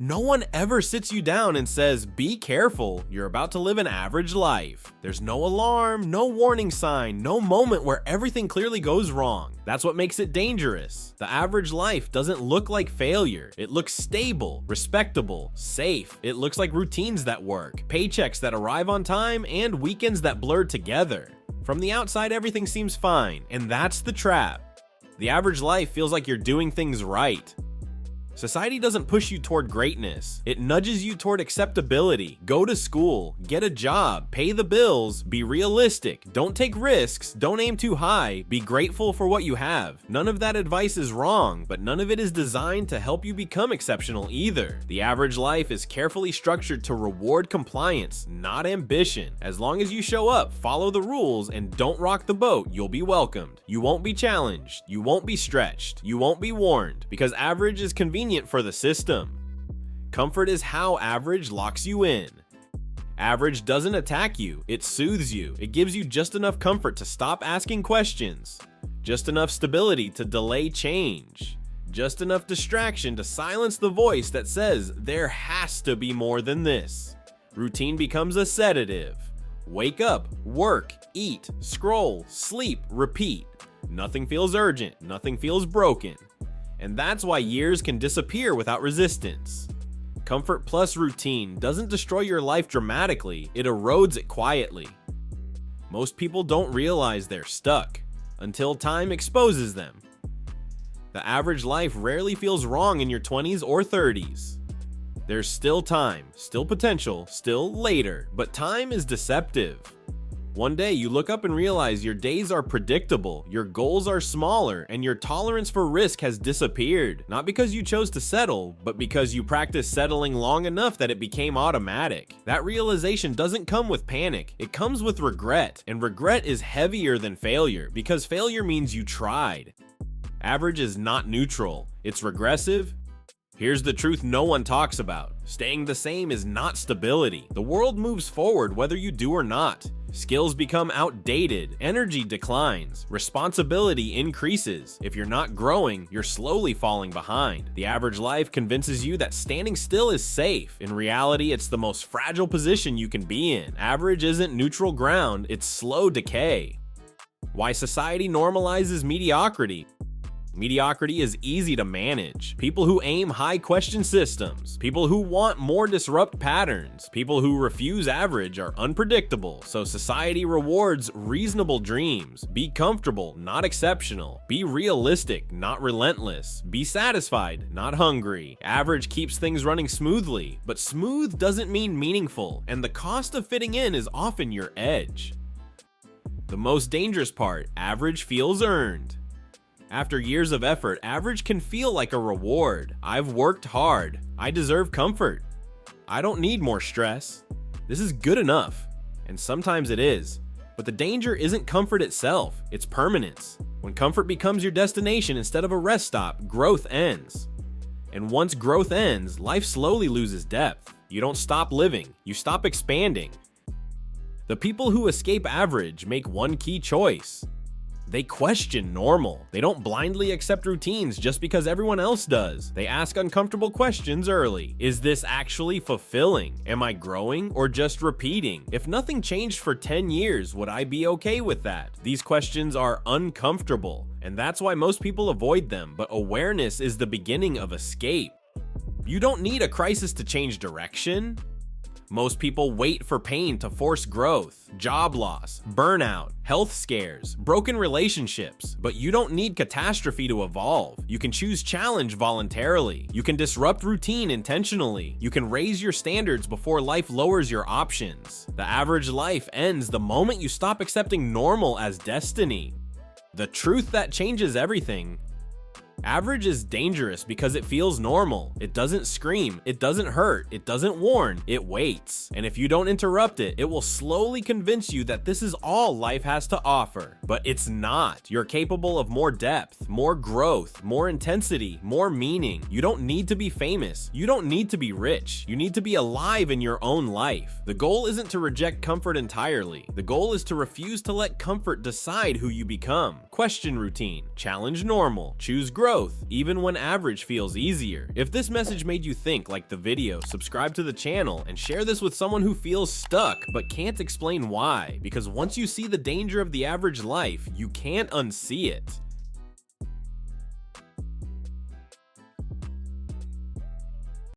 No one ever sits you down and says, be careful, you're about to live an average life. There's no alarm, no warning sign, no moment where everything clearly goes wrong. That's what makes it dangerous. The average life doesn't look like failure. It looks stable, respectable, safe. It looks like routines that work, paychecks that arrive on time, and weekends that blur together. From the outside, everything seems fine, and that's the trap. The average life feels like you're doing things right. Society doesn't push you toward greatness. It nudges you toward acceptability. Go to school, get a job, pay the bills, be realistic, don't take risks, don't aim too high, be grateful for what you have. None of that advice is wrong, but none of it is designed to help you become exceptional either. The average life is carefully structured to reward compliance, not ambition. As long as you show up, follow the rules, and don't rock the boat, you'll be welcomed. You won't be challenged, you won't be stretched, you won't be warned, because average is convenient for the system. Comfort is how average locks you in. Average doesn't attack you, it soothes you. It gives you just enough comfort to stop asking questions, just enough stability to delay change, just enough distraction to silence the voice that says there has to be more than this. Routine becomes a sedative. Wake up, work, eat, scroll, sleep, repeat. Nothing feels urgent, nothing feels broken. And that's why years can disappear without resistance. Comfort plus routine doesn't destroy your life dramatically, it erodes it quietly. Most people don't realize they're stuck until time exposes them. The average life rarely feels wrong in your 20s or 30s. There's still time, still potential, still later, but time is deceptive. One day you look up and realize your days are predictable, your goals are smaller, and your tolerance for risk has disappeared. Not because you chose to settle, but because you practiced settling long enough that it became automatic. That realization doesn't come with panic, it comes with regret. And regret is heavier than failure, because failure means you tried. Average is not neutral, it's regressive. Here's the truth no one talks about. Staying the same is not stability. The world moves forward whether you do or not. Skills become outdated, energy declines, responsibility increases. If you're not growing, you're slowly falling behind. The average life convinces you that standing still is safe. In reality, it's the most fragile position you can be in. Average isn't neutral ground, it's slow decay. Why society normalizes mediocrity? Mediocrity is easy to manage. People who aim high question systems, people who want more disrupt patterns, people who refuse average are unpredictable, so society rewards reasonable dreams. Be comfortable, not exceptional. Be realistic, not relentless. Be satisfied, not hungry. Average keeps things running smoothly, but smooth doesn't mean meaningful, and the cost of fitting in is often your edge. The most dangerous part, average feels earned. After years of effort, average can feel like a reward. I've worked hard. I deserve comfort. I don't need more stress. This is good enough. And sometimes it is. But the danger isn't comfort itself, it's permanence. When comfort becomes your destination instead of a rest stop, growth ends. And once growth ends, life slowly loses depth. You don't stop living, you stop expanding. The people who escape average make one key choice. They question normal. They don't blindly accept routines just because everyone else does. They ask uncomfortable questions early. Is this actually fulfilling? Am I growing or just repeating? If nothing changed for 10 years, would I be okay with that? These questions are uncomfortable, and that's why most people avoid them, but awareness is the beginning of escape. You don't need a crisis to change direction. Most people wait for pain to force growth, job loss, burnout, health scares, broken relationships. But you don't need catastrophe to evolve. You can choose challenge voluntarily. You can disrupt routine intentionally. You can raise your standards before life lowers your options. The average life ends the moment you stop accepting normal as destiny. The truth that changes everything. Average is dangerous because it feels normal. It doesn't scream, it doesn't hurt, it doesn't warn, it waits. And if you don't interrupt it, it will slowly convince you that this is all life has to offer. But it's not. You're capable of more depth, more growth, more intensity, more meaning. You don't need to be famous. You don't need to be rich. You need to be alive in your own life. The goal isn't to reject comfort entirely. The goal is to refuse to let comfort decide who you become. Question routine, challenge normal, choose growth, growth, even when average feels easier. If this message made you think, like the video, subscribe to the channel, and share this with someone who feels stuck but can't explain why, because once you see the danger of the average life, you can't unsee it.